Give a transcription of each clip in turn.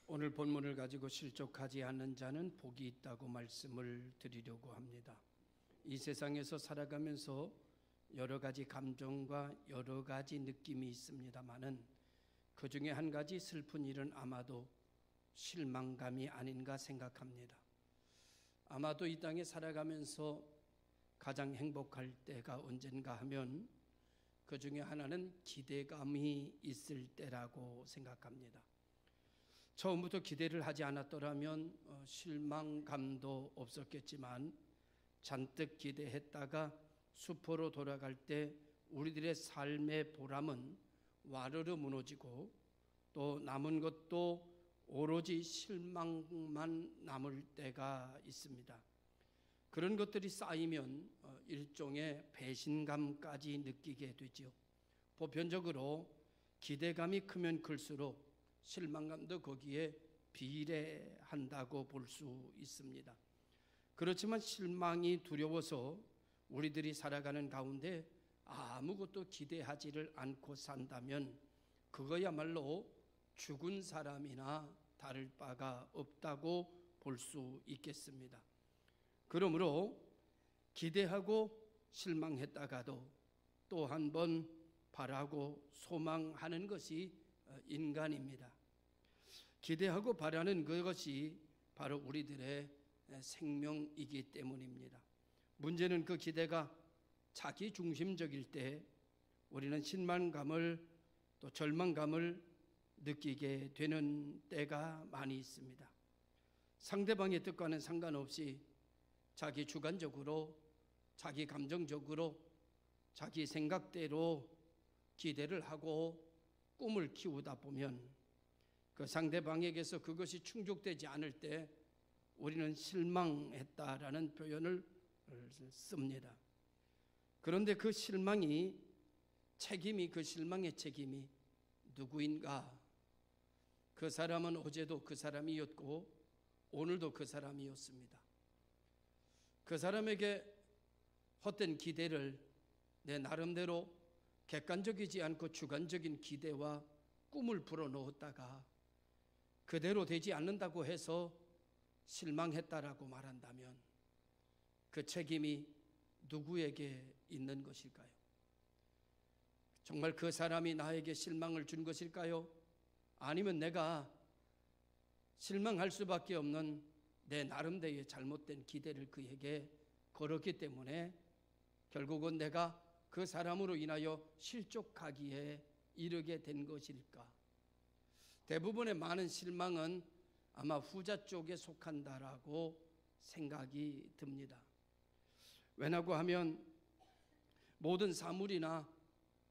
오늘 본문을 가지고 실족하지 않는 자는 복이 있다고 말씀을 드리려고 합니다. 이 세상에서 살아가면서 여러 가지 감정과 여러 가지 느낌이 있습니다마는 그 중에 한 가지 슬픈 일은 아마도 실망감이 아닌가 생각합니다. 아마도 이 땅에 살아가면서 가장 행복할 때가 언젠가 하면 그 중에 하나는 기대감이 있을 때라고 생각합니다. 처음부터 기대를 하지 않았더라면 실망감도 없었겠지만 잔뜩 기대했다가 수포로 돌아갈 때 우리들의 삶의 보람은 와르르 무너지고 또 남은 것도 오로지 실망만 남을 때가 있습니다. 그런 것들이 쌓이면 일종의 배신감까지 느끼게 되죠. 보편적으로 기대감이 크면 클수록 실망감도 거기에 비례한다고 볼 수 있습니다. 그렇지만 실망이 두려워서 우리들이 살아가는 가운데 아무것도 기대하지를 않고 산다면 그거야말로 죽은 사람이나 다를 바가 없다고 볼 수 있겠습니다. 그러므로 기대하고 실망했다가도 또 한 번 바라고 소망하는 것이 인간입니다. 기대하고 바라는 그것이 바로 우리들의 생명이기 때문입니다. 문제는 그 기대가 자기 중심적일 때 우리는 실망감을 또 절망감을 느끼게 되는 때가 많이 있습니다. 상대방의 뜻과는 상관없이 자기 주관적으로, 자기 감정적으로, 자기 생각대로 기대를 하고 꿈을 키우다 보면 그 상대방에게서 그것이 충족되지 않을 때 우리는 실망했다라는 표현을 씁니다. 그런데 그 실망의 책임이 누구인가? 그 사람은 어제도 그 사람이었고 오늘도 그 사람이었습니다. 그 사람에게 헛된 기대를 내 나름대로 객관적이지 않고 주관적인 기대와 꿈을 불어넣었다가 그대로 되지 않는다고 해서 실망했다라고 말한다면 그 책임이 누구에게 있는 것일까요? 정말 그 사람이 나에게 실망을 준 것일까요? 아니면 내가 실망할 수밖에 없는 내 나름대로의 잘못된 기대를 그에게 걸었기 때문에 결국은 내가 그 사람으로 인하여 실족하기에 이르게 된 것일까? 대부분의 많은 실망은 아마 후자 쪽에 속한다라고 생각이 듭니다. 왜냐고 하면 모든 사물이나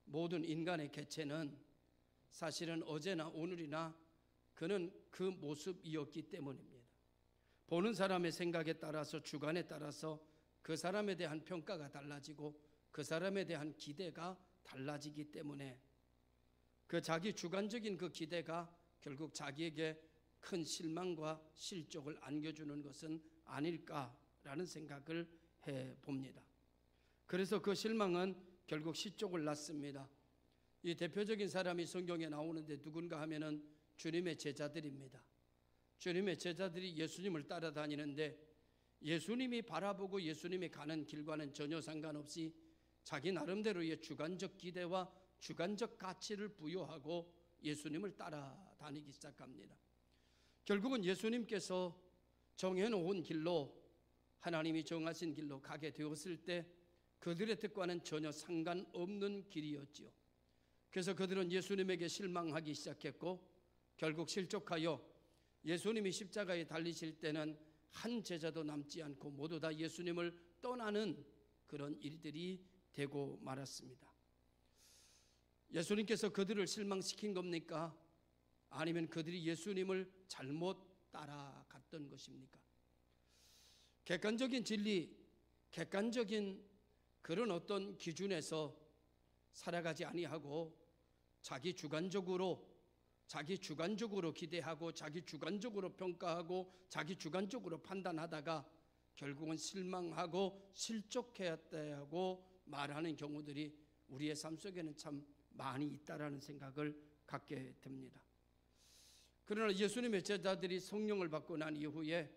모든 인간의 개체는 사실은 어제나 오늘이나 그는 그 모습이었기 때문입니다. 보는 사람의 생각에 따라서 주관에 따라서 그 사람에 대한 평가가 달라지고 그 사람에 대한 기대가 달라지기 때문에 그 자기 주관적인 그 기대가 결국 자기에게 큰 실망과 실족을 안겨주는 것은 아닐까라는 생각을 해봅니다. 그래서 그 실망은 결국 실족을 낳습니다. 이 대표적인 사람이 성경에 나오는데 누군가 하면은 주님의 제자들입니다. 주님의 제자들이 예수님을 따라다니는데 예수님이 바라보고 예수님이 가는 길과는 전혀 상관없이 자기 나름대로의 주관적 기대와 주관적 가치를 부여하고 예수님을 따라다니기 시작합니다. 결국은 예수님께서 정해놓은 길로, 하나님이 정하신 길로 가게 되었을 때 그들의 뜻과는 전혀 상관없는 길이었지요. 그래서 그들은 예수님에게 실망하기 시작했고 결국 실족하여 예수님이 십자가에 달리실 때는 한 제자도 남지 않고 모두 다 예수님을 떠나는 그런 일들이 되고 말았습니다. 예수님께서 그들을 실망시킨 겁니까? 아니면 그들이 예수님을 잘못 따라갔던 것입니까? 객관적인 진리, 객관적인 그런 어떤 기준에서 살아가지 아니하고 자기 주관적으로 기대하고 자기 주관적으로 평가하고 자기 주관적으로 판단하다가 결국은 실망하고 실족했다고 말하는 경우들이 우리의 삶 속에는 참 많이 있다라는 생각을 갖게 됩니다. 그러나 예수님의 제자들이 성령을 받고 난 이후에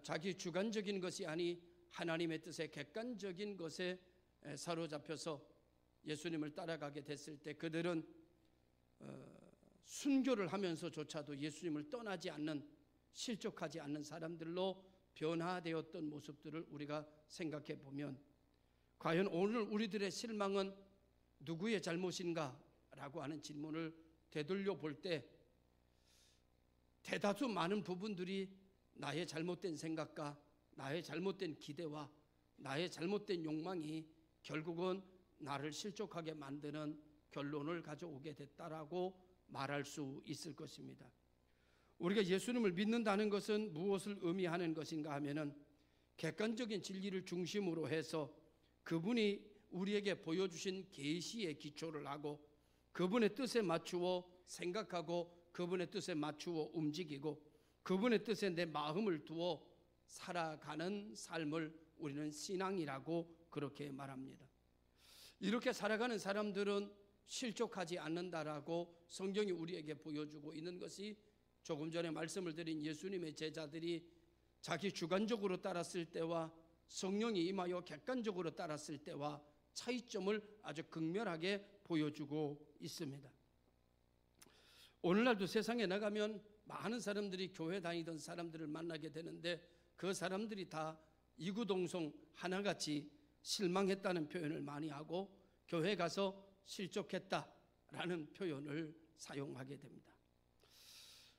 자기 주관적인 것이 아니 하나님의 뜻에 객관적인 것에 사로잡혀서 예수님을 따라가게 됐을 때 그들은 순교를 하면서조차도 예수님을 떠나지 않는, 실족하지 않는 사람들로 변화되었던 모습들을 우리가 생각해 보면, 과연 오늘 우리들의 실망은 누구의 잘못인가? 라고 하는 질문을 되돌려 볼 때 대다수 많은 부분들이 나의 잘못된 생각과 나의 잘못된 기대와 나의 잘못된 욕망이 결국은 나를 실족하게 만드는 결론을 가져오게 됐다라고 말할 수 있을 것입니다. 우리가 예수님을 믿는다는 것은 무엇을 의미하는 것인가 하면은 객관적인 진리를 중심으로 해서 그분이 우리에게 보여주신 계시에 기초를 하고 그분의 뜻에 맞추어 생각하고 그분의 뜻에 맞추어 움직이고 그분의 뜻에 내 마음을 두어 살아가는 삶을 우리는 신앙이라고 그렇게 말합니다. 이렇게 살아가는 사람들은 실족하지 않는다라고 성경이 우리에게 보여주고 있는 것이 조금 전에 말씀을 드린 예수님의 제자들이 자기 주관적으로 따랐을 때와 성령이 임하여 객관적으로 따랐을 때와 차이점을 아주 극명하게 보여주고 있습니다. 오늘날도 세상에 나가면 많은 사람들이 교회 다니던 사람들을 만나게 되는데 그 사람들이 다 이구동성 하나같이 실망했다는 표현을 많이 하고 교회 가서 실족했다라는 표현을 사용하게 됩니다.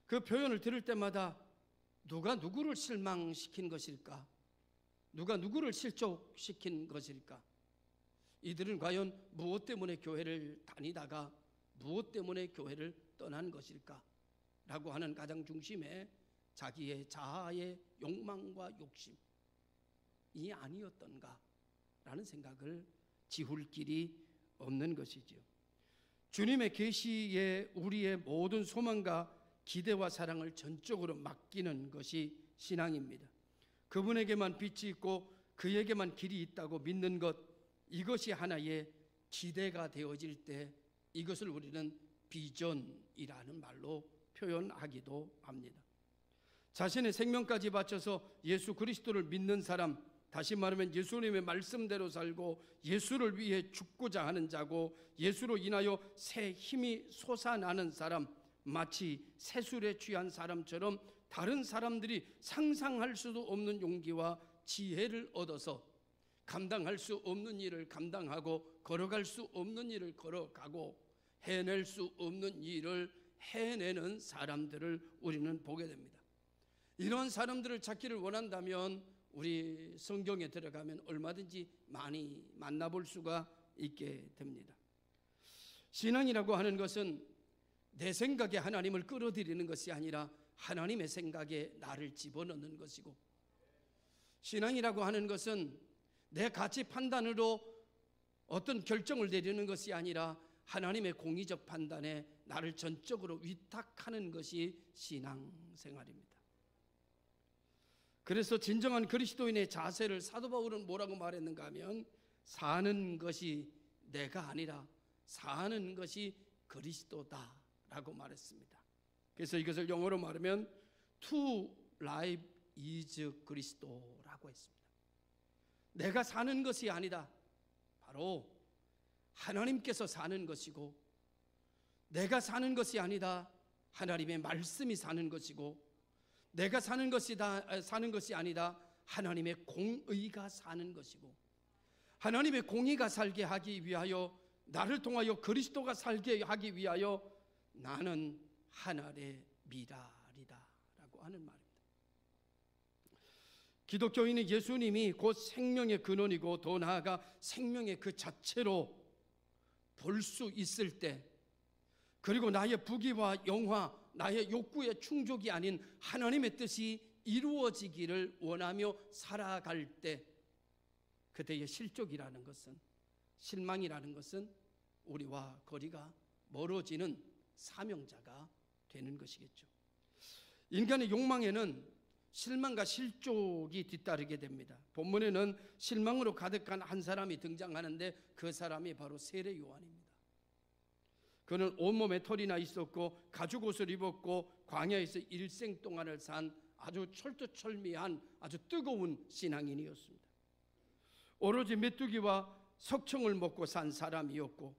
그 표현을 들을 때마다 누가 누구를 실망시킨 것일까? 누가 누구를 실족시킨 것일까? 이들은 과연 무엇 때문에 교회를 다니다가 무엇 때문에 교회를 떠난 것일까? 라고 하는 가장 중심에 자기의 자아의 욕망과 욕심이 아니었던가? 라는 생각을 지울 길이 없는 것이지요. 주님의 계시에 우리의 모든 소망과 기대와 사랑을 전적으로 맡기는 것이 신앙입니다. 그분에게만 빛이 있고 그에게만 길이 있다고 믿는 것, 이것이 하나의 기대가 되어질 때 이것을 우리는 비전이라는 말로 표현하기도 합니다. 자신의 생명까지 바쳐서 예수 그리스도를 믿는 사람, 다시 말하면 예수님의 말씀대로 살고 예수를 위해 죽고자 하는 자고 예수로 인하여 새 힘이 솟아나는 사람, 마치 새술에 취한 사람처럼 다른 사람들이 상상할 수도 없는 용기와 지혜를 얻어서 감당할 수 없는 일을 감당하고 걸어갈 수 없는 일을 걸어가고 해낼 수 없는 일을 해내는 사람들을 우리는 보게 됩니다. 이런 사람들을 찾기를 원한다면 우리 성경에 들어가면 얼마든지 많이 만나볼 수가 있게 됩니다. 신앙이라고 하는 것은 내 생각에 하나님을 끌어들이는 것이 아니라 하나님의 생각에 나를 집어넣는 것이고, 신앙이라고 하는 것은 내 가치 판단으로 어떤 결정을 내리는 것이 아니라 하나님의 공의적 판단에 나를 전적으로 위탁하는 것이 신앙생활입니다. 그래서 진정한 그리스도인의 자세를 사도 바울은 뭐라고 말했는가 하면 사는 것이 내가 아니라 사는 것이 그리스도다라고 말했습니다. 그래서 이것을 영어로 말하면 To live is 그리스도라고 했습니다. 내가 사는 것이 아니다. 바로 하나님께서 사는 것이고, 내가 사는 것이 아니다. 하나님의 말씀이 사는 것이고, 내가 사는 것이 아니다. 하나님의 공의가 사는 것이고, 하나님의 공의가 살게 하기 위하여, 나를 통하여 그리스도가 살게 하기 위하여 나는 하늘의 미랄이다 라고 하는 말입니다. 기독교인은 예수님이 곧 생명의 근원이고 더 나아가 생명의 그 자체로 볼 수 있을 때, 그리고 나의 부귀와 영화, 나의 욕구의 충족이 아닌 하나님의 뜻이 이루어지기를 원하며 살아갈 때, 그때의 실족이라는 것은, 실망이라는 것은 우리와 거리가 멀어지는 사명자가 되는 것이겠죠. 인간의 욕망에는 실망과 실족이 뒤따르게 됩니다. 본문에는 실망으로 가득한 한 사람이 등장하는데 그 사람이 바로 세례 요한입니다. 그 그는 온몸에 털이나 있었고 가죽 옷을 입었고 광야에서 일생 동안을 산 아주 철두철미한 아주 뜨거운 신앙인이었습니다. 오로지 메뚜기와 석청을 먹고 산 사람이었고,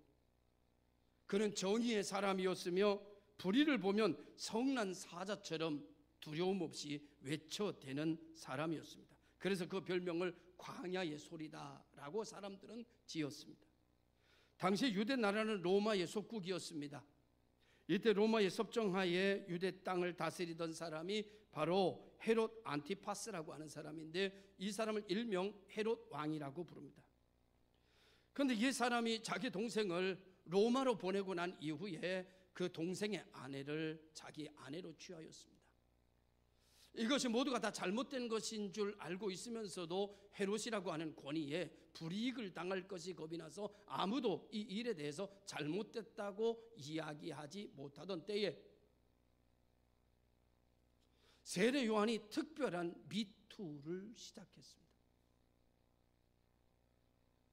그는 정의의 사람이었으며 불의를 보면 성난 사자처럼 두려움 없이 외쳐대는 사람이었습니다. 그래서 그 별명을 광야의 소리다라고 사람들은 지었습니다. 당시 유대 나라는 로마의 속국이었습니다. 이때 로마의 섭정하에 유대 땅을 다스리던 사람이 바로 헤롯 안티파스라고 하는 사람인데, 이 사람을 일명 헤롯 왕이라고 부릅니다. 그런데 이 사람이 자기 동생을 로마로 보내고 난 이후에 그 동생의 아내를 자기 아내로 취하였습니다. 이것이 모두가 다 잘못된 것인 줄 알고 있으면서도 헤롯이라고 하는 권위에 불이익을 당할 것이 겁이 나서 아무도 이 일에 대해서 잘못됐다고 이야기하지 못하던 때에 세례 요한이 특별한 미투를 시작했습니다.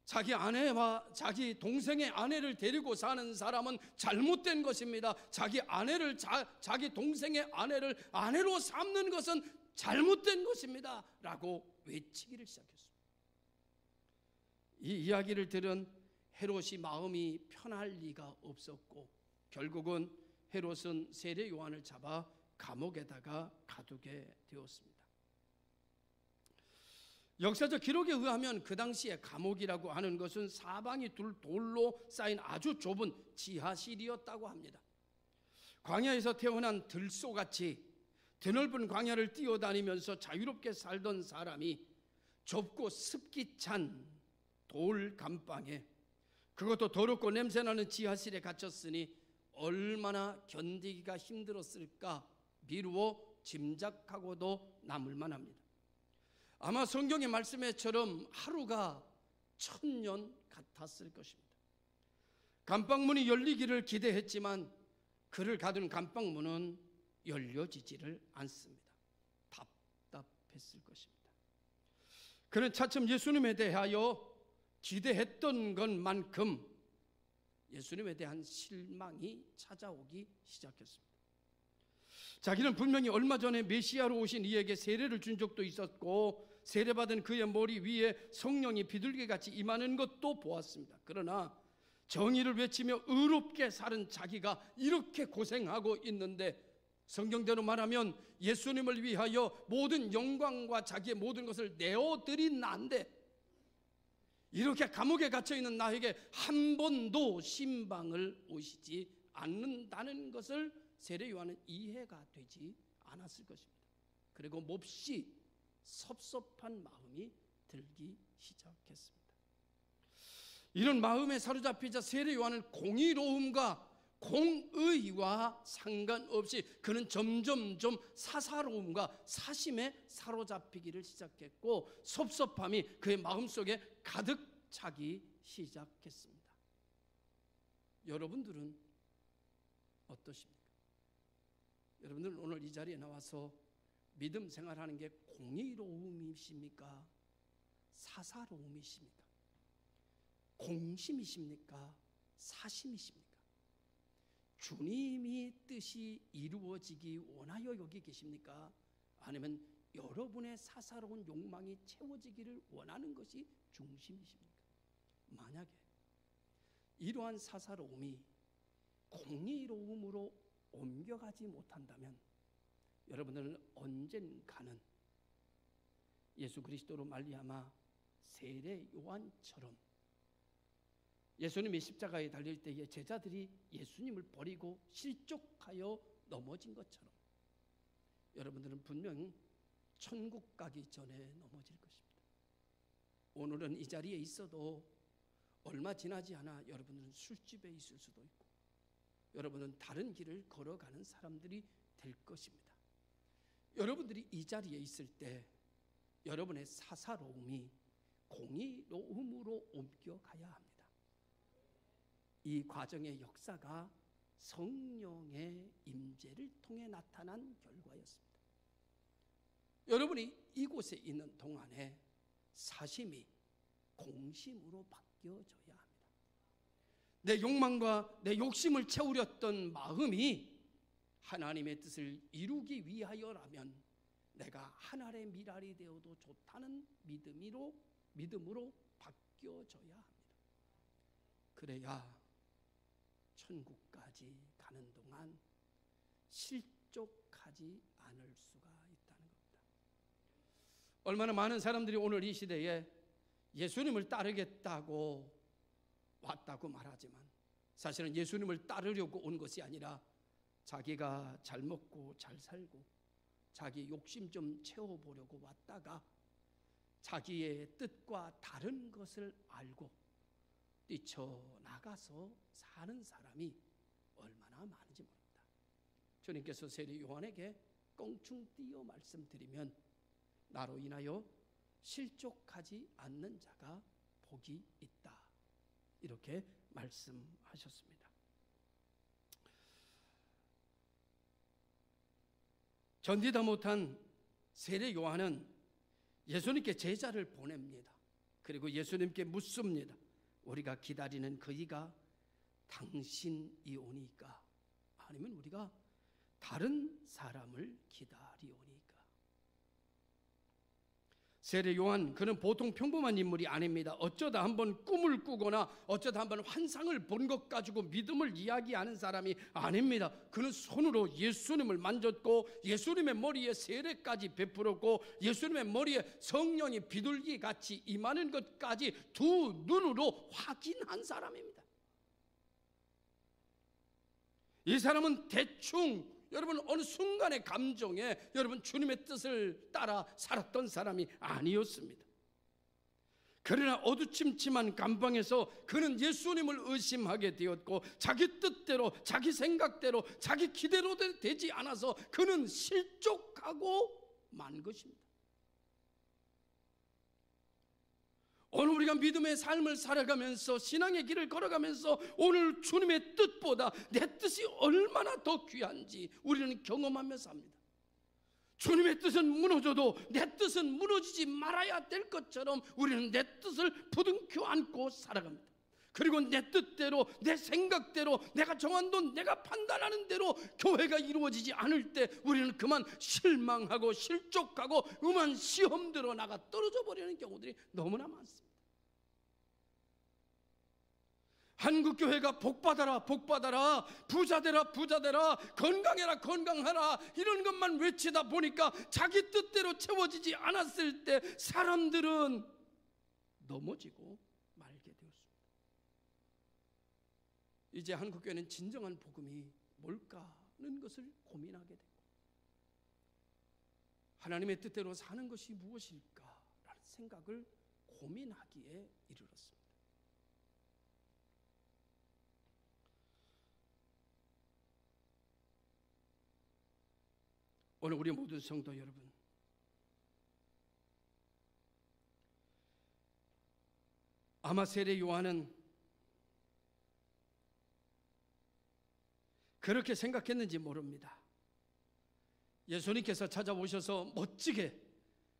자기 아내와 자기 동생의 아내를 데리고 사는 사람은 잘못된 것입니다. 자기 아내를 자기 동생의 아내를 아내로 삼는 것은 잘못된 것입니다 라고 외치기를 시작했습니다. 이 이야기를 들은 헤롯이 마음이 편할 리가 없었고, 결국은 헤롯은 세례 요한을 잡아 감옥에다가 가두게 되었습니다. 역사적 기록에 의하면 그 당시에 감옥이라고 하는 것은 사방이 돌로 쌓인 아주 좁은 지하실이었다고 합니다. 광야에서 태어난 들소같이 드넓은 광야를 뛰어다니면서 자유롭게 살던 사람이 좁고 습기 찬 돌 감방에, 그것도 더럽고 냄새나는 지하실에 갇혔으니 얼마나 견디기가 힘들었을까 미루어 짐작하고도 남을 만합니다. 아마 성경의 말씀에처럼 하루가 1000년 같았을 것입니다. 감방문이 열리기를 기대했지만 그를 가둔 감방문은 열려지지를 않습니다. 답답했을 것입니다. 그는 차츰 예수님에 대하여 기대했던 것만큼 예수님에 대한 실망이 찾아오기 시작했습니다. 자기는 분명히 얼마 전에 메시아로 오신 이에게 세례를 준 적도 있었고, 세례받은 그의 머리 위에 성령이 비둘기같이 임하는 것도 보았습니다. 그러나 정의를 외치며 의롭게 사는 자기가 이렇게 고생하고 있는데, 성경대로 말하면 예수님을 위하여 모든 영광과 자기의 모든 것을 내어드린 나인데, 이렇게 감옥에 갇혀있는 나에게 한 번도 신방을 오시지 않는다는 것을 세례 요한은 이해가 되지 않았을 것입니다. 그리고 몹시 섭섭한 마음이 들기 시작했습니다. 이런 마음에 사로잡히자 세례 요한은 공의로움과 공의와 상관없이 그는 점점점 사사로움과 사심에 사로잡히기를 시작했고, 섭섭함이 그의 마음속에 가득 차기 시작했습니다. 여러분들은 어떠십니까? 여러분들은 오늘 이 자리에 나와서 믿음 생활하는 게 공의로움이십니까? 사사로움이십니까? 공심이십니까? 사심이십니까? 주님이 뜻이 이루어지기 원하여 여기 계십니까? 아니면 여러분의 사사로운 욕망이 채워지기를 원하는 것이 중심이십니까? 만약에 이러한 사사로움이 공의로움으로 옮겨가지 못한다면 여러분들은 언젠가는 예수 그리스도로 말미암아 세례 요한처럼 예수님이 십자가에 달릴 때에 제자들이 예수님을 버리고 실족하여 넘어진 것처럼 여러분들은 분명 천국 가기 전에 넘어질 것입니다. 오늘은 이 자리에 있어도 얼마 지나지 않아 여러분들은 술집에 있을 수도 있고 여러분은 다른 길을 걸어가는 사람들이 될 것입니다. 여러분들이 이 자리에 있을 때 여러분의 사사로움이 공의로움으로 옮겨가야 합니다. 이 과정의 역사가 성령의 임재를 통해 나타난 결과였습니다. 여러분이 이곳에 있는 동안에 사심이 공심으로 바뀌어져야 합니다. 내 욕망과 내 욕심을 채우렸던 마음이 하나님의 뜻을 이루기 위하여라면 내가 하늘의 미랄이 되어도 좋다는 믿음으로 바뀌어져야 합니다. 그래야 천국까지 가는 동안 실족하지 않을 수가 있다는 겁니다. 얼마나 많은 사람들이 오늘 이 시대에 예수님을 따르겠다고 왔다고 말하지만 사실은 예수님을 따르려고 온 것이 아니라 자기가 잘 먹고 잘 살고 자기 욕심 좀 채워보려고 왔다가 자기의 뜻과 다른 것을 알고 뛰쳐나가서 사는 사람이 얼마나 많은지 모릅니다. 주님께서 세례 요한에게 껑충 띄어 말씀드리면 나로 인하여 실족하지 않는 자가 복이 있다, 이렇게 말씀하셨습니다. 견디다 못한 세례 요한은 예수님께 제자를 보냅니다. 그리고 예수님께 묻습니다. 우리가 기다리는 그이가 당신이오니까, 아니면 우리가 다른 사람을 기다리오니까. 세례 요한, 그는 보통 평범한 인물이 아닙니다. 어쩌다 한번 꿈을 꾸거나 어쩌다 한번 환상을 본 것 가지고 믿음을 이야기하는 사람이 아닙니다. 그는 손으로 예수님을 만졌고 예수님의 머리에 세례까지 베풀었고 예수님의 머리에 성령이 비둘기 같이 임하는 것까지 두 눈으로 확인한 사람입니다. 이 사람은 대충 여러분 어느 순간의 감정에 여러분 주님의 뜻을 따라 살았던 사람이 아니었습니다. 그러나 어두침침한 감방에서 그는 예수님을 의심하게 되었고 자기 뜻대로 자기 생각대로 자기 기대로 되지 않아서 그는 실족하고 만 것입니다. 오늘 우리가 믿음의 삶을 살아가면서 신앙의 길을 걸어가면서 오늘 주님의 뜻보다 내 뜻이 얼마나 더 귀한지 우리는 경험하며 삽니다. 주님의 뜻은 무너져도 내 뜻은 무너지지 말아야 될 것처럼 우리는 내 뜻을 부둥켜 안고 살아갑니다. 그리고 내 뜻대로 내 생각대로 내가 정한 내가 판단하는 대로 교회가 이루어지지 않을 때 우리는 그만 실망하고 실족하고 음한 시험대로 나가 떨어져 버리는 경우들이 너무나 많습니다. 한국교회가 복받아라 복받아라, 부자되라 부자되라, 건강해라 건강하라 이런 것만 외치다 보니까 자기 뜻대로 채워지지 않았을 때 사람들은 넘어지고 말게 되었습니다. 이제 한국교회는 진정한 복음이 뭘까 하는 것을 고민하게 되고 하나님의 뜻대로 사는 것이 무엇일까라는 생각을 고민하기에 이르렀습니다. 오늘 우리 모든 성도 여러분, 아마 세례 요한은 그렇게 생각했는지 모릅니다. 예수님께서 찾아오셔서 멋지게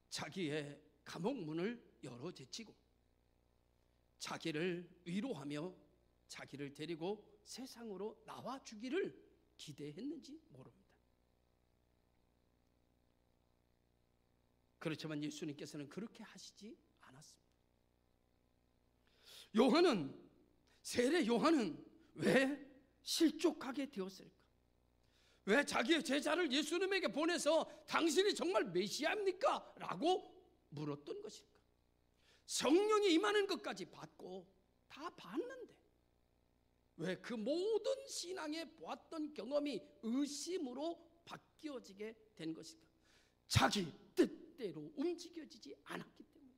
자기의 감옥 문을 열어 제치고 자기를 위로하며 자기를 데리고 세상으로 나와 주기를 기대했는지 모릅니다. 그렇지만 예수님께서는 그렇게 하시지 않았습니다. 세례 요한은 왜 실족하게 되었을까? 왜 자기의 제자를 예수님에게 보내서 당신이 정말 메시아입니까? 라고 물었던 것일까? 성령이 임하는 것까지 받고 다 봤는데 왜 그 모든 신앙에 보았던 경험이 의심으로 바뀌어지게 된 것일까? 자기 뜻대로 움직여지지 않았기 때문에.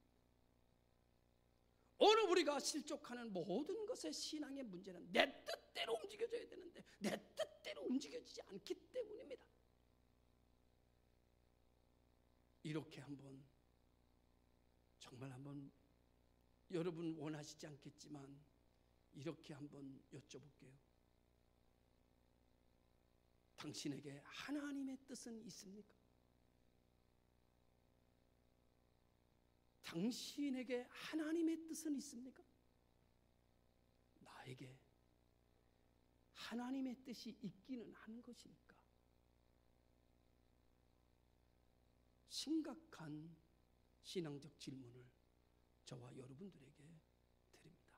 오늘 우리가 실족하는 모든 것의 신앙의 문제는 내 뜻대로 움직여져야 되는데 내 뜻대로 움직여지지 않기 때문입니다. 이렇게 정말 한번 여러분 원하시지 않겠지만 이렇게 한번 여쭤볼게요. 당신에게 하나님의 뜻은 있습니까? 당신에게 하나님의 뜻은 있습니까? 나에게 하나님의 뜻이 있기는 한 것일까? 심각한 신앙적 질문을 저와 여러분들에게 드립니다.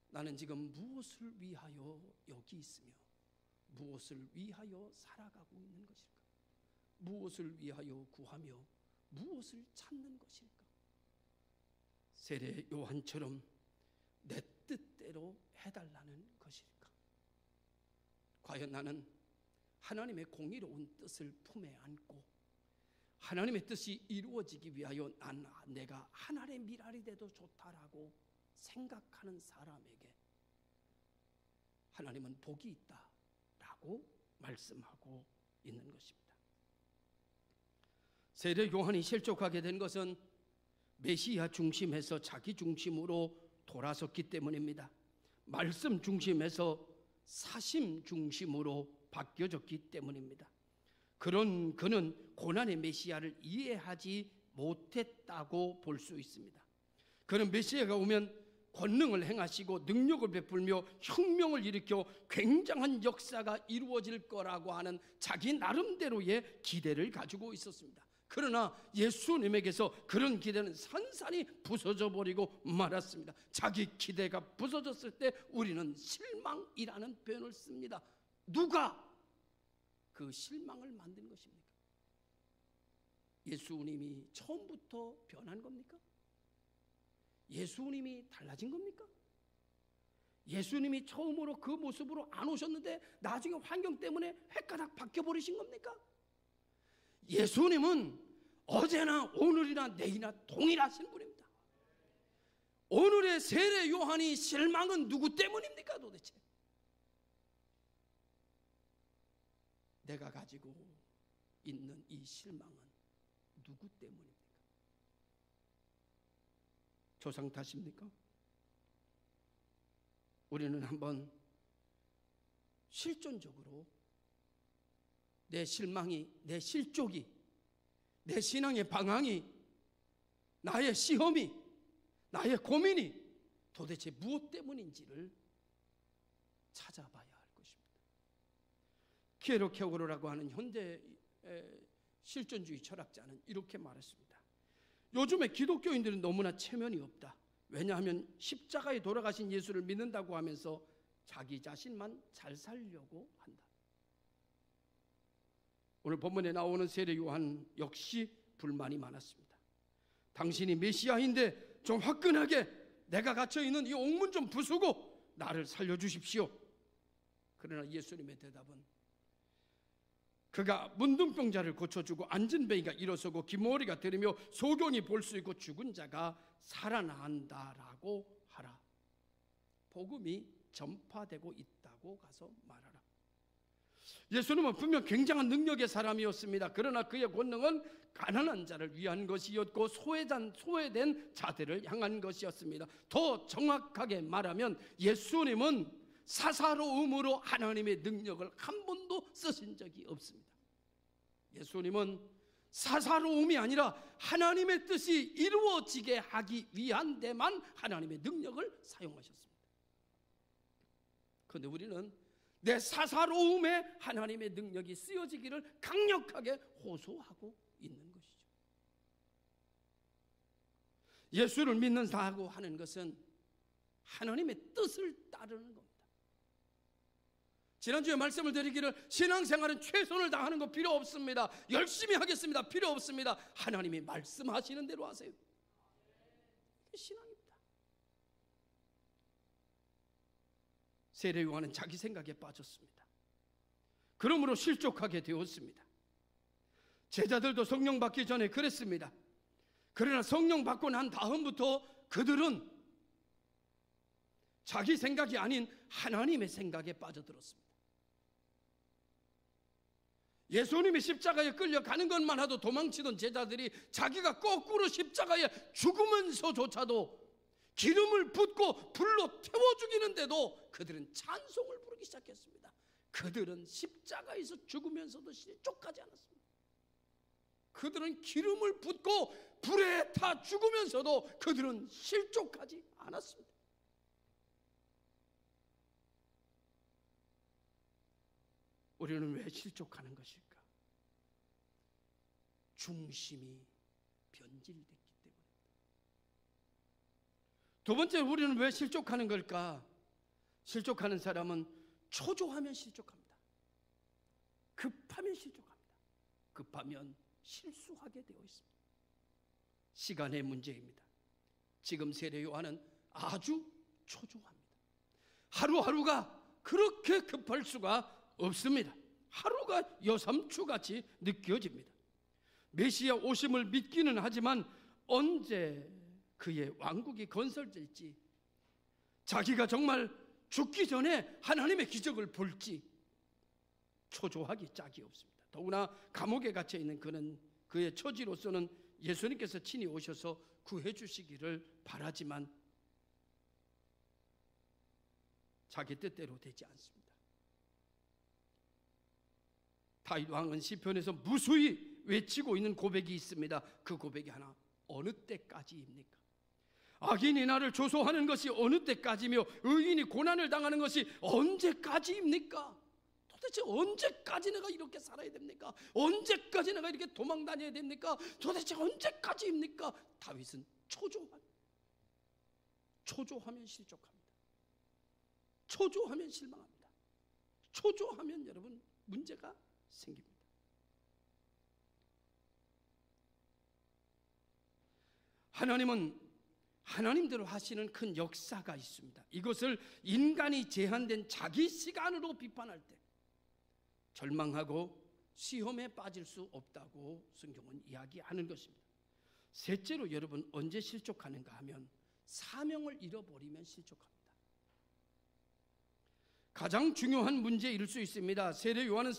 나는 지금 무엇을 위하여 여기 있으며 무엇을 위하여 살아가고 있는 것일까? 무엇을 위하여 구하며 무엇을 찾는 것일까? 세례 요한처럼 내 뜻대로 해달라는 것일까? 과연 나는 하나님의 공의로운 뜻을 품에 안고 하나님의 뜻이 이루어지기 위하여 내가 하나님의 미랄이 돼도 좋다라고 생각하는 사람에게 하나님은 복이 있다라고 말씀하고 있는 것입니다. 세례 요한이 실족하게 된 것은 메시아 중심에서 자기 중심으로 돌아섰기 때문입니다. 말씀 중심에서 사심 중심으로 바뀌어졌기 때문입니다. 그는 고난의 메시아를 이해하지 못했다고 볼 수 있습니다. 그는 메시아가 오면 권능을 행하시고 능력을 베풀며 혁명을 일으켜 굉장한 역사가 이루어질 거라고 하는 자기 나름대로의 기대를 가지고 있었습니다. 그러나 예수님에게서 그런 기대는 산산이 부서져 버리고 말았습니다. 자기 기대가 부서졌을 때 우리는 실망이라는 표현을 씁니다. 누가 그 실망을 만든 것입니까? 예수님이 처음부터 변한 겁니까? 예수님이 달라진 겁니까? 예수님이 처음으로 그 모습으로 안 오셨는데 나중에 환경 때문에 헷가닥 바뀌어버리신 겁니까? 예수님은 어제나 오늘이나 내일이나 동일하신 분입니다. 오늘의 세례 요한이 실망은 누구 때문입니까 도대체? 내가 가지고 있는 이 실망은 누구 때문입니까? 조상 탓입니까? 우리는 한번 실존적으로 내 실망이, 내 실족이, 내 신앙의 방황이, 나의 시험이, 나의 고민이 도대체 무엇 때문인지를 찾아봐야 할 것입니다. 키에로케고르라고 하는 현대 실존주의 철학자는 이렇게 말했습니다. 요즘에 기독교인들은 너무나 체면이 없다. 왜냐하면 십자가에 돌아가신 예수를 믿는다고 하면서 자기 자신만 잘 살려고 한다. 오늘 본문에 나오는 세례 요한 역시 불만이 많았습니다. 당신이 메시아인데 좀 화끈하게 내가 갇혀있는 이 옥문 좀 부수고 나를 살려주십시오. 그러나 예수님의 대답은 그가 문둥병자를 고쳐주고 앉은 뱅이가 일어서고 기머리가 들으며 소경이 볼 수 있고 죽은 자가 살아난다라고 하라. 복음이 전파되고 있다고 가서 말하라. 예수님은 분명 굉장한 능력의 사람이었습니다. 그러나 그의 권능은 가난한 자를 위한 것이었고 소외된 자들을 향한 것이었습니다. 더 정확하게 말하면 예수님은 사사로움으로 하나님의 능력을 한 번도 쓰신 적이 없습니다. 예수님은 사사로움이 아니라 하나님의 뜻이 이루어지게 하기 위한 데만 하나님의 능력을 사용하셨습니다. 그런데 우리는 내 사사로움에 하나님의 능력이 쓰여지기를 강력하게 호소하고 있는 것이죠. 예수를 믿는다고 하는 것은 하나님의 뜻을 따르는 겁니다. 지난주에 말씀을 드리기를 신앙생활은 최선을 다하는 거 필요 없습니다. 열심히 하겠습니다. 필요 없습니다. 하나님이 말씀하시는 대로 하세요. 신앙입니다. 세례 요한은 자기 생각에 빠졌습니다. 그러므로 실족하게 되었습니다. 제자들도 성령 받기 전에 그랬습니다. 그러나 성령 받고 난 다음부터 그들은 자기 생각이 아닌 하나님의 생각에 빠져들었습니다. 예수님이 십자가에 끌려가는 것만 해도 도망치던 제자들이 자기가 거꾸로 십자가에 죽으면서조차도 기름을 붓고 불로 태워 죽이는데도 그들은 찬송을 부르기 시작했습니다. 그들은 십자가에서 죽으면서도 실족하지 않았습니다. 그들은 기름을 붓고 불에 타 죽으면서도 그들은 실족하지 않았습니다. 우리는 왜 실족하는 것일까? 중심이 변질됐기 때문입니다. 두 번째, 우리는 왜 실족하는 걸까? 실족하는 사람은 초조하면 실족합니다. 급하면 실족합니다. 급하면 실수하게 되어 있습니다. 시간의 문제입니다. 지금 세례 요한은 아주 초조합니다. 하루하루가 그렇게 급할 수가 없습니다. 하루가 여삼추같이 느껴집니다. 메시아 오심을 믿기는 하지만 언제 그의 왕국이 건설될지, 자기가 정말 죽기 전에 하나님의 기적을 볼지 초조하기 짝이 없습니다. 더구나 감옥에 갇혀 있는 그의 처지로서는 예수님께서 친히 오셔서 구해 주시기를 바라지만 자기 뜻대로 되지 않습니다. 다윗 왕은 시편에서 무수히 외치고 있는 고백이 있습니다. 그 고백이 하나, 어느 때까지입니까? 악인이 나를 조소하는 것이 어느 때까지며 의인이 고난을 당하는 것이 언제까지입니까? 도대체 언제까지 내가 이렇게 살아야 됩니까? 언제까지 내가 이렇게 도망 다녀야 됩니까? 도대체 언제까지입니까? 다윗은 초조하면 실족합니다. 초조하면 실망합니다. 초조하면 여러분 문제가 생깁니다. 하나님은 하나님대로 하시는 큰 역사가 있습니다. 이것을 인간이 제한된 자기 시간으로 비판할 때 절망하고 시험에 빠질 수 없다고 성경은 이야기하는 것입니다. 셋째로 여러분 언제 실족하는가 하면 사명을 잃어버리면 실족합니다. 가장 중요한 문제일 수 있습니다. 세례 요한은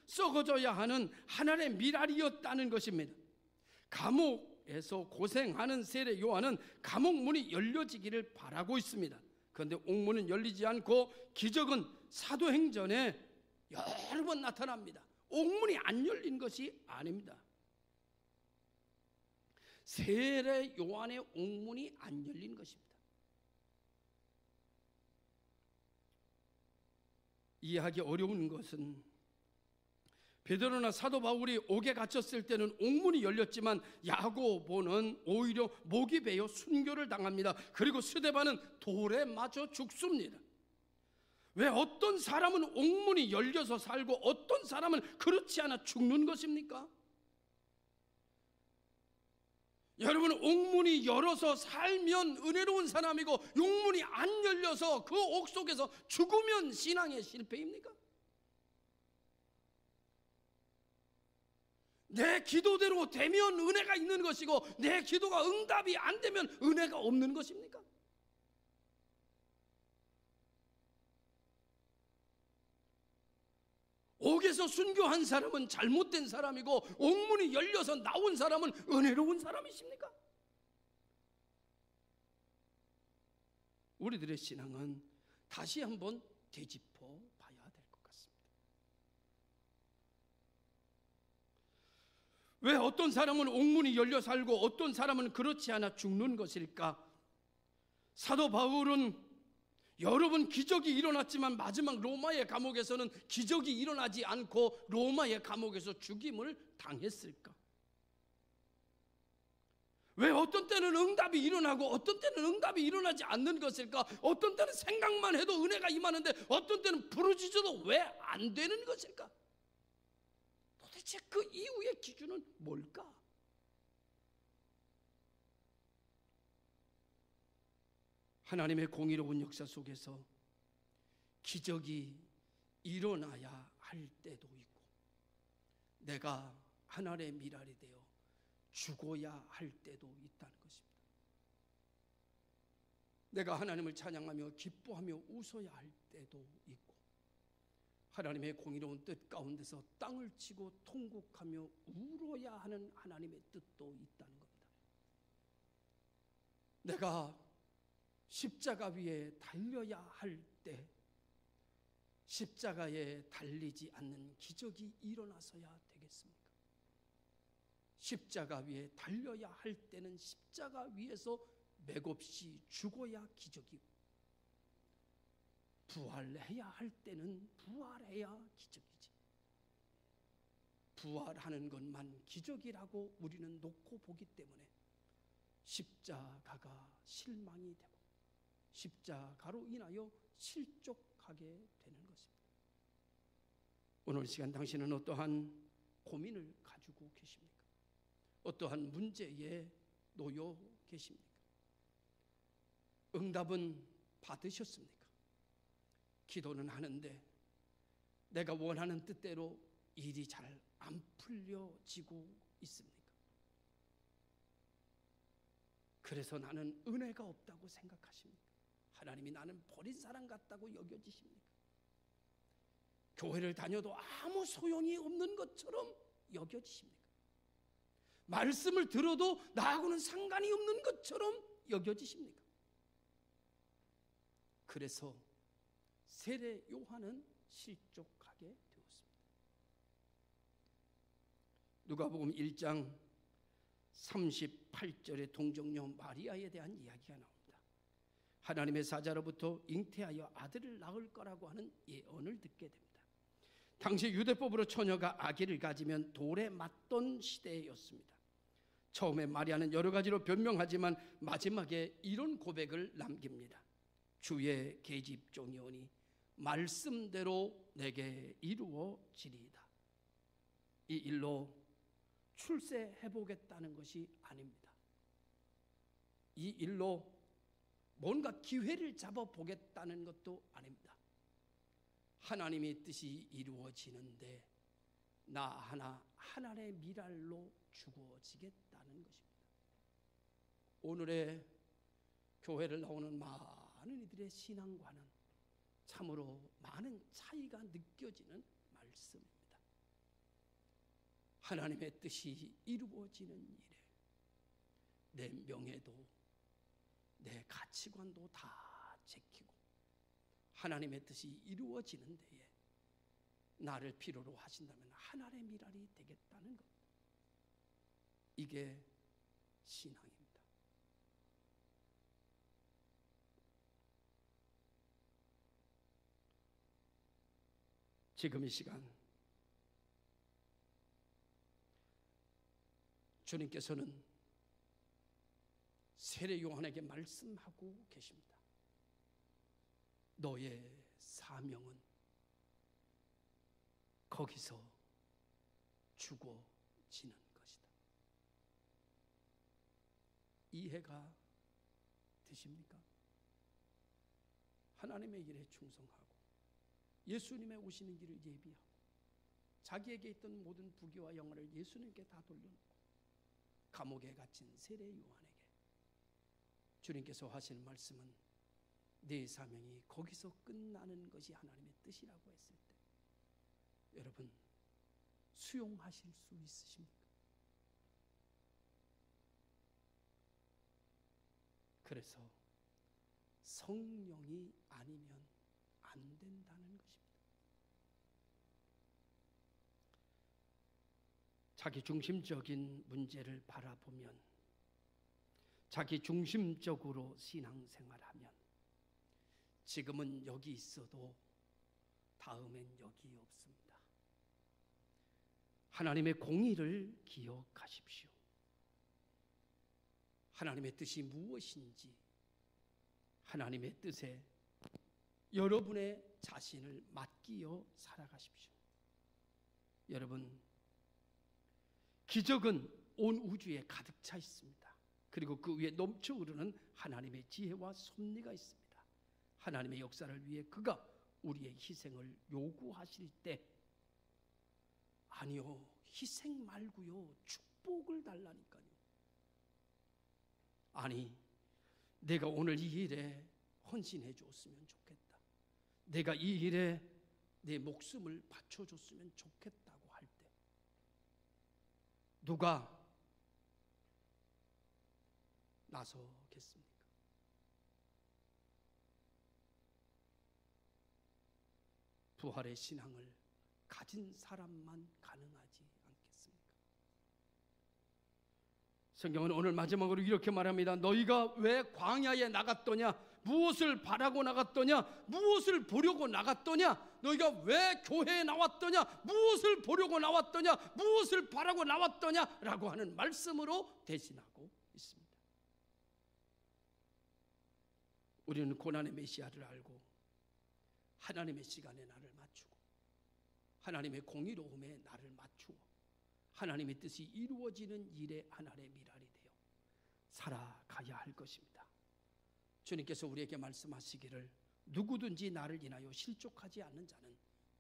썩어져야 하는 하나님의 미랄이었다는 것입니다. 감옥에서 고생하는 세례 요한은 감옥 문이 열려지기를 바라고 있습니다. 그런데 옥문은 열리지 않고 기적은 사도행전에 여러 번 나타납니다. 옥문이 안 열린 것이 아닙니다. 세례 요한의 옥문이 안 열린 것입니다. 이해하기 어려운 것은 베드로나 사도 바울이 옥에 갇혔을 때는 옥문이 열렸지만 야고보는 오히려 목이 베어 순교를 당합니다. 그리고 스데반은 돌에 맞아 죽습니다. 왜 어떤 사람은 옥문이 열려서 살고 어떤 사람은 그렇지 않아 죽는 것입니까? 여러분, 옥문이 열어서 살면 은혜로운 사람이고 옥문이 안 열려서 그 옥 속에서 죽으면 신앙의 실패입니까? 내 기도대로 되면 은혜가 있는 것이고 내 기도가 응답이 안 되면 은혜가 없는 것입니까? 옥에서 순교한 사람은 잘못된 사람이고 옥문이 열려서 나온 사람은 은혜로운 사람이십니까? 우리들의 신앙은 다시 한번 되짚어 봐야 될 것 같습니다. 왜 어떤 사람은 옥문이 열려 살고 어떤 사람은 그렇지 않아 죽는 것일까? 사도 바울은 여러 번 기적이 일어났지만 마지막 로마의 감옥에서는 기적이 일어나지 않고 로마의 감옥에서 죽임을 당했을까? 왜 어떤 때는 응답이 일어나고 어떤 때는 응답이 일어나지 않는 것일까? 어떤 때는 생각만 해도 은혜가 임하는데 어떤 때는 부르짖어도 왜 안 되는 것일까? 도대체 그 이유의 기준은 뭘까? 하나님의 공의로운 역사 속에서 기적이 일어나야 할 때도 있고 내가 하나님의 미랄이 되어 죽어야 할 때도 있다는 것입니다. 내가 하나님을 찬양하며 기뻐하며 웃어야 할 때도 있고 하나님의 공의로운 뜻 가운데서 땅을 치고 통곡하며 울어야 하는 하나님의 뜻도 있다는 겁니다. 내가 십자가 위에 달려야 할 때 십자가에 달리지 않는 기적이 일어나서야 되겠습니까? 십자가 위에 달려야 할 때는 십자가 위에서 맥없이 죽어야 기적이고 부활해야 할 때는 부활해야 기적이지. 부활하는 것만 기적이라고 우리는 놓고 보기 때문에 십자가가 실망이 되고 십자가로 인하여 실족하게 되는 것입니다. 오늘 시간 당신은 어떠한 고민을 가지고 계십니까? 어떠한 문제에 놓여 계십니까? 응답은 받으셨습니까? 기도는 하는데 내가 원하는 뜻대로 일이 잘 안 풀려지고 있습니까? 그래서 나는 은혜가 없다고 생각하십니까? 하나님이 나는 버린 사람 같다고 여겨지십니까? 교회를 다녀도 아무 소용이 없는 것처럼 여겨지십니까? 말씀을 들어도 나하고는 상관이 없는 것처럼 여겨지십니까? 그래서 세례 요한은 실족하게 되었습니다. 누가복음 1장 38절의 동정녀 마리아에 대한 이야기가 나옵니다. 하나님의 사자로부터 잉태하여 아들을 낳을 거라고 하는 예언을 듣게 됩니다. 당시 유대법으로 처녀가 아기를 가지면 돌에 맞던 시대였습니다. 처음에 마리아는 여러 가지로 변명하지만 마지막에 이런 고백을 남깁니다. 주의 계집종이오니 말씀대로 내게 이루어지리이다. 이 일로 출세해보겠다는 것이 아닙니다. 이 일로 뭔가 기회를 잡아보겠다는 것도 아닙니다. 하나님의 뜻이 이루어지는데 나 하나의 미랄로 죽어지겠다는 것입니다. 오늘의 교회를 나오는 많은 이들의 신앙과는 참으로 많은 차이가 느껴지는 말씀입니다. 하나님의 뜻이 이루어지는 일에 내 명예도 내 가치관도 다 지키고 하나님의 뜻이 이루어지는 데에 나를 필요로 하신다면 하나의 미랄이 되겠다는 것, 이게 신앙입니다. 지금 이 시간 주님께서는 세례 요한에게 말씀하고 계십니다. 너의 사명은 거기서 죽어지는 것이다. 이해가 되십니까? 하나님의 일에 충성하고 예수님의 오시는 길을 예비하고 자기에게 있던 모든 부귀와 영화를 예수님께 다 돌려놓고 감옥에 갇힌 세례 요한에게 주님께서 하시는 말씀은 네 사명이 거기서 끝나는 것이 하나님의 뜻이라고 했을 때 여러분 수용하실 수 있으십니까? 그래서 성령이 아니면 안 된다는 것입니다. 자기 중심적인 문제를 바라보면, 자기 중심적으로 신앙생활하면 지금은 여기 있어도 다음엔 여기 없습니다. 하나님의 공의를 기억하십시오. 하나님의 뜻이 무엇인지 하나님의 뜻에 여러분의 자신을 맡기어 살아가십시오. 여러분, 기적은 온 우주에 가득 차 있습니다. 그리고 그 위에 넘쳐 흐르는 하나님의 지혜와 섭리가 있습니다. 하나님의 역사를 위해 그가 우리의 희생을 요구하실 때 아니요, 희생 말고요, 축복을 달라니까요. 아니, 내가 오늘 이 일에 헌신해 줬으면 좋겠다. 내가 이 일에 내 목숨을 바쳐줬으면 좋겠다고 할 때 누가 나서겠습니까? 부활의 신앙을 가진 사람만 가능하지 않겠습니까? 성경은 오늘 마지막으로 이렇게 말합니다. 너희가 왜 광야에 나갔더냐? 무엇을 바라고 나갔더냐? 무엇을 보려고 나갔더냐? 너희가 왜 교회에 나왔더냐? 무엇을 보려고 나왔더냐? 무엇을 바라고 나왔더냐? 라고 하는 말씀으로 대신하고 있습니다. 우리는 고난의 메시아를 알고 하나님의 시간에 나를 맞추고 하나님의 공의로움에 나를 맞추어 하나님의 뜻이 이루어지는 일에 하나님의 미랄이 되어 살아가야 할 것입니다. 주님께서 우리에게 말씀하시기를 누구든지 나를 인하여 실족하지 않는 자는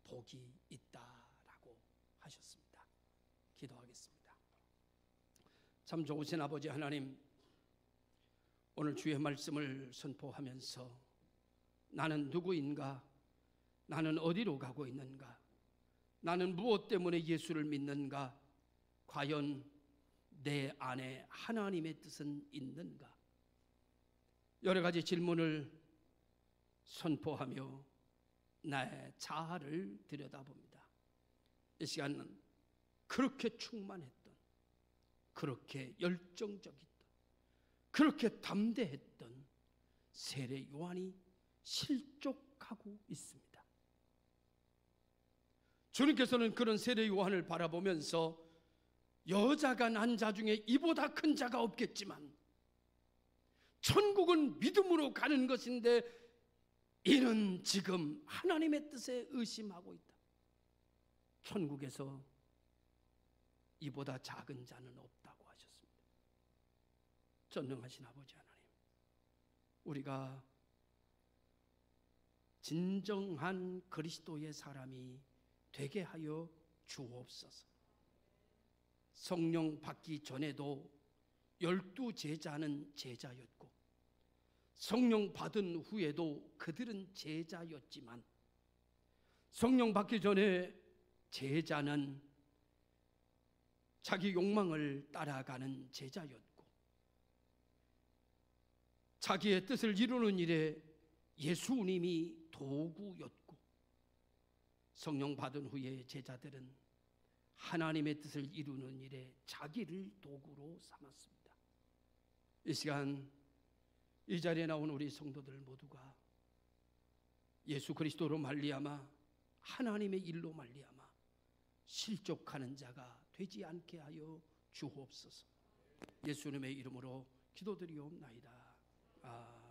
복이 있다라고 하셨습니다. 기도하겠습니다. 참 좋으신 아버지 하나님, 오늘 주의 말씀을 선포하면서 나는 누구인가? 나는 어디로 가고 있는가? 나는 무엇 때문에 예수를 믿는가? 과연 내 안에 하나님의 뜻은 있는가? 여러 가지 질문을 선포하며 나의 자아를 들여다봅니다. 이 시간은 그렇게 충만했던, 그렇게 열정적이던, 그렇게 담대했던 세례 요한이 실족하고 있습니다. 주님께서는 그런 세례 요한을 바라보면서 여자가 난 자 중에 이보다 큰 자가 없겠지만 천국은 믿음으로 가는 것인데 이는 지금 하나님의 뜻에 의심하고 있다. 천국에서 이보다 작은 자는 없다고 하셨습니다. 전능하신 아버지 하나님, 우리가 진정한 그리스도의 사람이 되게 하여 주옵소서. 성령 받기 전에도 12 제자는 제자였고 성령 받은 후에도 그들은 제자였지만 성령 받기 전에 제자는 자기 욕망을 따라가는 제자였고 자기의 뜻을 이루는 일에 예수님이 도구였고 성령 받은 후에 제자들은 하나님의 뜻을 이루는 일에 자기를 도구로 삼았습니다. 이 시간 이 자리에 나온 우리 성도들 모두가 예수 그리스도로 말미암아 하나님의 일로 말미암아 실족하는 자가 되지 않게 하여 주옵소서. 예수님의 이름으로 기도드리옵나이다. 아멘.